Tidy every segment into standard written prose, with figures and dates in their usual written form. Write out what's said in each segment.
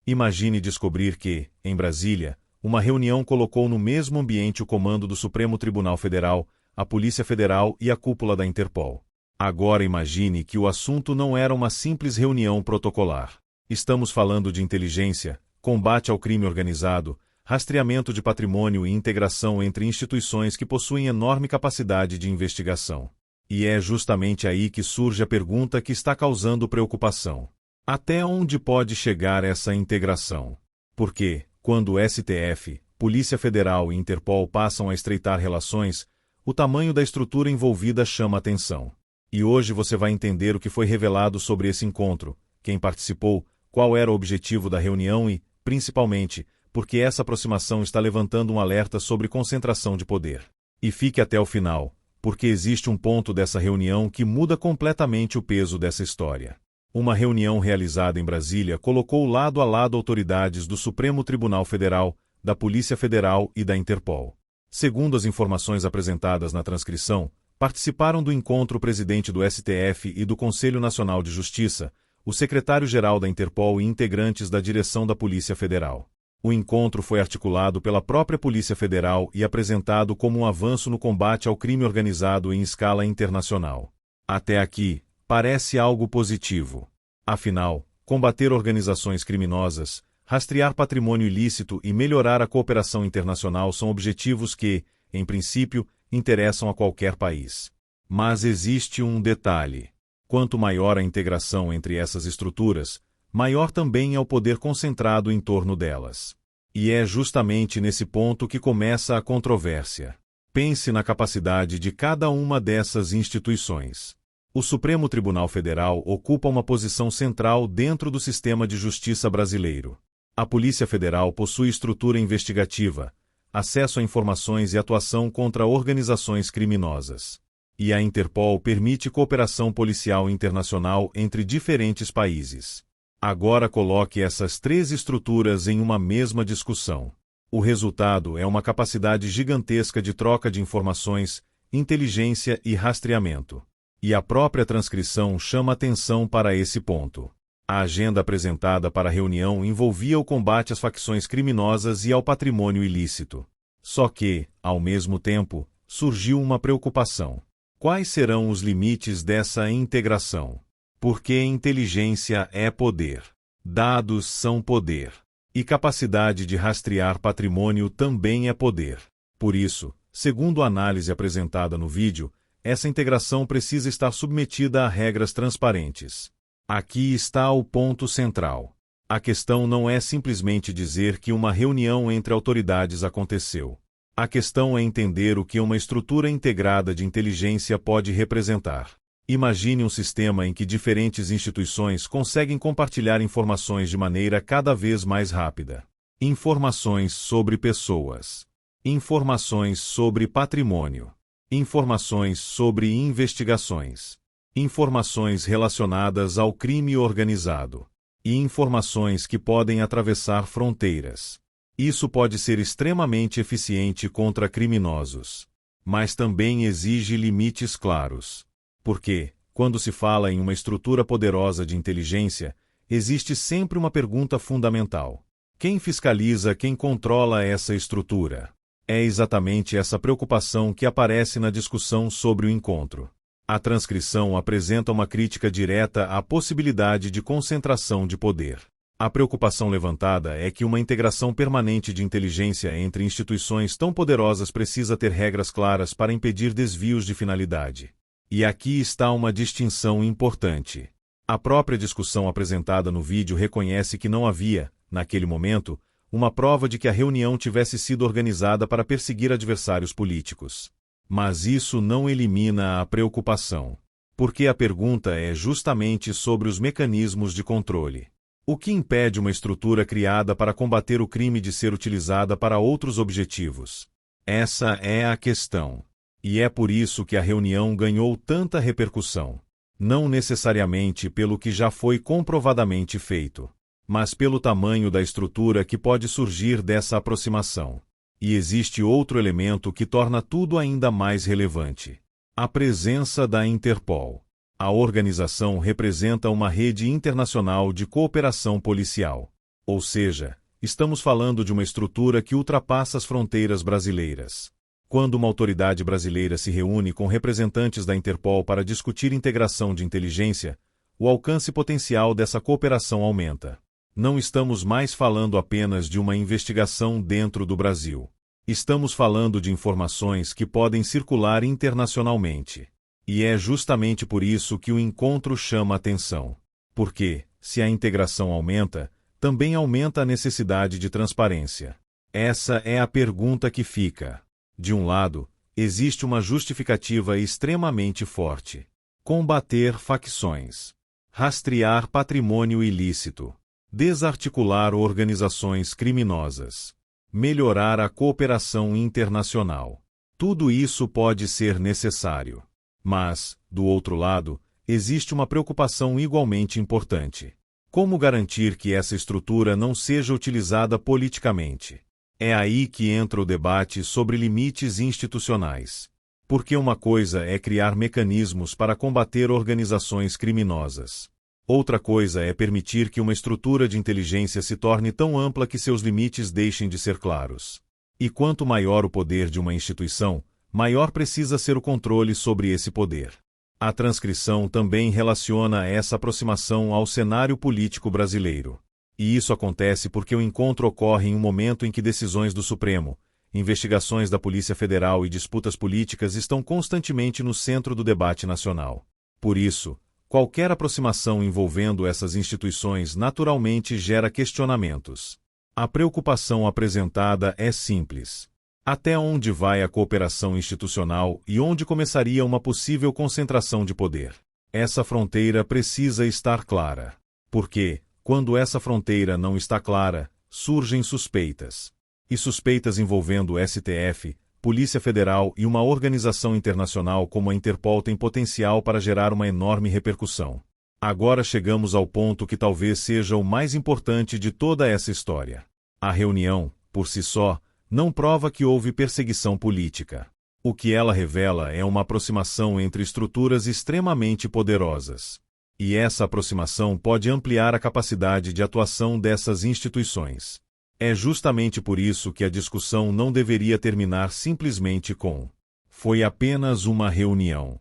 Imagine descobrir que, em Brasília, uma reunião colocou no mesmo ambiente o comando do Supremo Tribunal Federal, a Polícia Federal e a cúpula da Interpol. Agora imagine que o assunto não era uma simples reunião protocolar. Estamos falando de inteligência, combate ao crime organizado, rastreamento de patrimônio e integração entre instituições que possuem enorme capacidade de investigação. E é justamente aí que surge a pergunta que está causando preocupação. Até onde pode chegar essa integração? Porque, quando o STF, Polícia Federal e Interpol passam a estreitar relações, o tamanho da estrutura envolvida chama atenção. E hoje você vai entender o que foi revelado sobre esse encontro, quem participou, qual era o objetivo da reunião e, principalmente, porque essa aproximação está levantando um alerta sobre concentração de poder. E fique até o final, porque existe um ponto dessa reunião que muda completamente o peso dessa história. Uma reunião realizada em Brasília colocou lado a lado autoridades do Supremo Tribunal Federal, da Polícia Federal e da Interpol. Segundo as informações apresentadas na transcrição, participaram do encontro o presidente do STF e do Conselho Nacional de Justiça, o secretário-geral da Interpol e integrantes da direção da Polícia Federal. O encontro foi articulado pela própria Polícia Federal e apresentado como um avanço no combate ao crime organizado em escala internacional. Até aqui, parece algo positivo. Afinal, combater organizações criminosas, rastrear patrimônio ilícito e melhorar a cooperação internacional são objetivos que, em princípio, interessam a qualquer país. Mas existe um detalhe. Quanto maior a integração entre essas estruturas, maior também é o poder concentrado em torno delas. E é justamente nesse ponto que começa a controvérsia. Pense na capacidade de cada uma dessas instituições. O Supremo Tribunal Federal ocupa uma posição central dentro do sistema de justiça brasileiro. A Polícia Federal possui estrutura investigativa, acesso a informações e atuação contra organizações criminosas. E a Interpol permite cooperação policial internacional entre diferentes países. Agora coloque essas três estruturas em uma mesma discussão. O resultado é uma capacidade gigantesca de troca de informações, inteligência e rastreamento. E a própria transcrição chama atenção para esse ponto. A agenda apresentada para a reunião envolvia o combate às facções criminosas e ao patrimônio ilícito. Só que, ao mesmo tempo, surgiu uma preocupação. Quais serão os limites dessa integração? Porque inteligência é poder. Dados são poder. E capacidade de rastrear patrimônio também é poder. Por isso, segundo a análise apresentada no vídeo, essa integração precisa estar submetida a regras transparentes. Aqui está o ponto central. A questão não é simplesmente dizer que uma reunião entre autoridades aconteceu. A questão é entender o que uma estrutura integrada de inteligência pode representar. Imagine um sistema em que diferentes instituições conseguem compartilhar informações de maneira cada vez mais rápida. Informações sobre pessoas. Informações sobre patrimônio. Informações sobre investigações. Informações relacionadas ao crime organizado. E informações que podem atravessar fronteiras. Isso pode ser extremamente eficiente contra criminosos. Mas também exige limites claros. Porque, quando se fala em uma estrutura poderosa de inteligência, existe sempre uma pergunta fundamental. Quem fiscaliza, quem controla essa estrutura? É exatamente essa preocupação que aparece na discussão sobre o encontro. A transcrição apresenta uma crítica direta à possibilidade de concentração de poder. A preocupação levantada é que uma integração permanente de inteligência entre instituições tão poderosas precisa ter regras claras para impedir desvios de finalidade. E aqui está uma distinção importante. A própria discussão apresentada no vídeo reconhece que não havia, naquele momento, uma prova de que a reunião tivesse sido organizada para perseguir adversários políticos. Mas isso não elimina a preocupação. Porque a pergunta é justamente sobre os mecanismos de controle. O que impede uma estrutura criada para combater o crime de ser utilizada para outros objetivos? Essa é a questão. E é por isso que a reunião ganhou tanta repercussão. Não necessariamente pelo que já foi comprovadamente feito, mas pelo tamanho da estrutura que pode surgir dessa aproximação. E existe outro elemento que torna tudo ainda mais relevante: a presença da Interpol. A organização representa uma rede internacional de cooperação policial. Ou seja, estamos falando de uma estrutura que ultrapassa as fronteiras brasileiras. Quando uma autoridade brasileira se reúne com representantes da Interpol para discutir integração de inteligência, o alcance potencial dessa cooperação aumenta. Não estamos mais falando apenas de uma investigação dentro do Brasil. Estamos falando de informações que podem circular internacionalmente. E é justamente por isso que o encontro chama atenção. Porque, se a integração aumenta, também aumenta a necessidade de transparência. Essa é a pergunta que fica. De um lado, existe uma justificativa extremamente forte: combater facções, rastrear patrimônio ilícito, desarticular organizações criminosas, melhorar a cooperação internacional. Tudo isso pode ser necessário. Mas, do outro lado, existe uma preocupação igualmente importante: como garantir que essa estrutura não seja utilizada politicamente? É aí que entra o debate sobre limites institucionais. Porque uma coisa é criar mecanismos para combater organizações criminosas. Outra coisa é permitir que uma estrutura de inteligência se torne tão ampla que seus limites deixem de ser claros. E quanto maior o poder de uma instituição, maior precisa ser o controle sobre esse poder. A transcrição também relaciona essa aproximação ao cenário político brasileiro. E isso acontece porque o encontro ocorre em um momento em que decisões do Supremo, investigações da Polícia Federal e disputas políticas estão constantemente no centro do debate nacional. Por isso, qualquer aproximação envolvendo essas instituições naturalmente gera questionamentos. A preocupação apresentada é simples. Até onde vai a cooperação institucional e onde começaria uma possível concentração de poder? Essa fronteira precisa estar clara. Porque, quando essa fronteira não está clara, surgem suspeitas. E suspeitas envolvendo o STF, Polícia Federal e uma organização internacional como a Interpol têm potencial para gerar uma enorme repercussão. Agora chegamos ao ponto que talvez seja o mais importante de toda essa história. A reunião, por si só, não prova que houve perseguição política. O que ela revela é uma aproximação entre estruturas extremamente poderosas. E essa aproximação pode ampliar a capacidade de atuação dessas instituições. É justamente por isso que a discussão não deveria terminar simplesmente com "foi apenas uma reunião".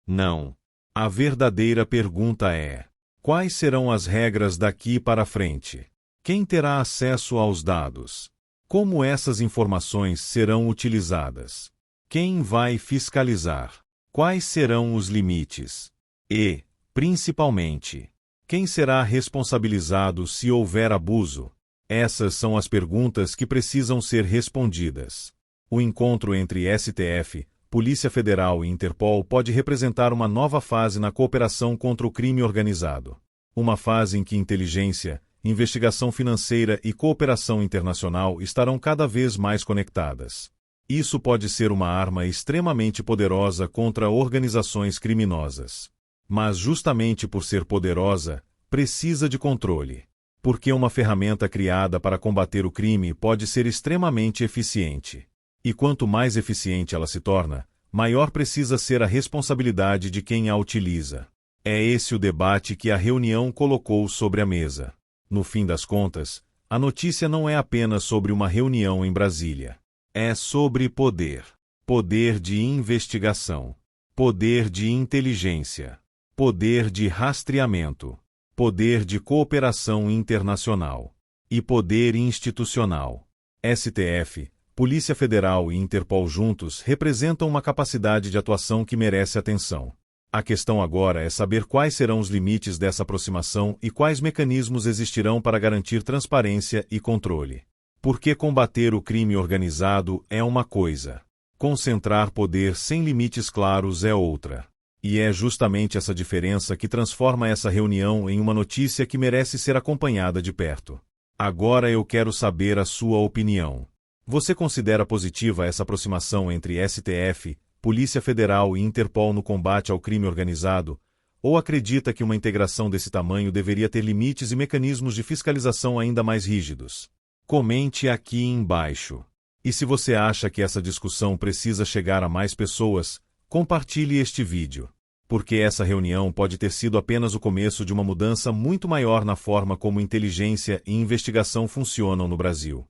Não. A verdadeira pergunta é: quais serão as regras daqui para frente? Quem terá acesso aos dados? Como essas informações serão utilizadas? Quem vai fiscalizar? Quais serão os limites? E, principalmente, quem será responsabilizado se houver abuso? Essas são as perguntas que precisam ser respondidas. O encontro entre STF, Polícia Federal e Interpol pode representar uma nova fase na cooperação contra o crime organizado. Uma fase em que inteligência, investigação financeira e cooperação internacional estarão cada vez mais conectadas. Isso pode ser uma arma extremamente poderosa contra organizações criminosas. Mas justamente por ser poderosa, precisa de controle. Porque uma ferramenta criada para combater o crime pode ser extremamente eficiente. E quanto mais eficiente ela se torna, maior precisa ser a responsabilidade de quem a utiliza. É esse o debate que a reunião colocou sobre a mesa. No fim das contas, a notícia não é apenas sobre uma reunião em Brasília. É sobre poder. Poder de investigação. Poder de inteligência. Poder de rastreamento, poder de cooperação internacional e poder institucional. STF, Polícia Federal e Interpol juntos representam uma capacidade de atuação que merece atenção. A questão agora é saber quais serão os limites dessa aproximação e quais mecanismos existirão para garantir transparência e controle. Porque combater o crime organizado é uma coisa, concentrar poder sem limites claros é outra. E é justamente essa diferença que transforma essa reunião em uma notícia que merece ser acompanhada de perto. Agora eu quero saber a sua opinião. Você considera positiva essa aproximação entre STF, Polícia Federal e Interpol no combate ao crime organizado, ou acredita que uma integração desse tamanho deveria ter limites e mecanismos de fiscalização ainda mais rígidos? Comente aqui embaixo. E se você acha que essa discussão precisa chegar a mais pessoas, compartilhe este vídeo. porque essa reunião pode ter sido apenas o começo de uma mudança muito maior na forma como inteligência e investigação funcionam no Brasil.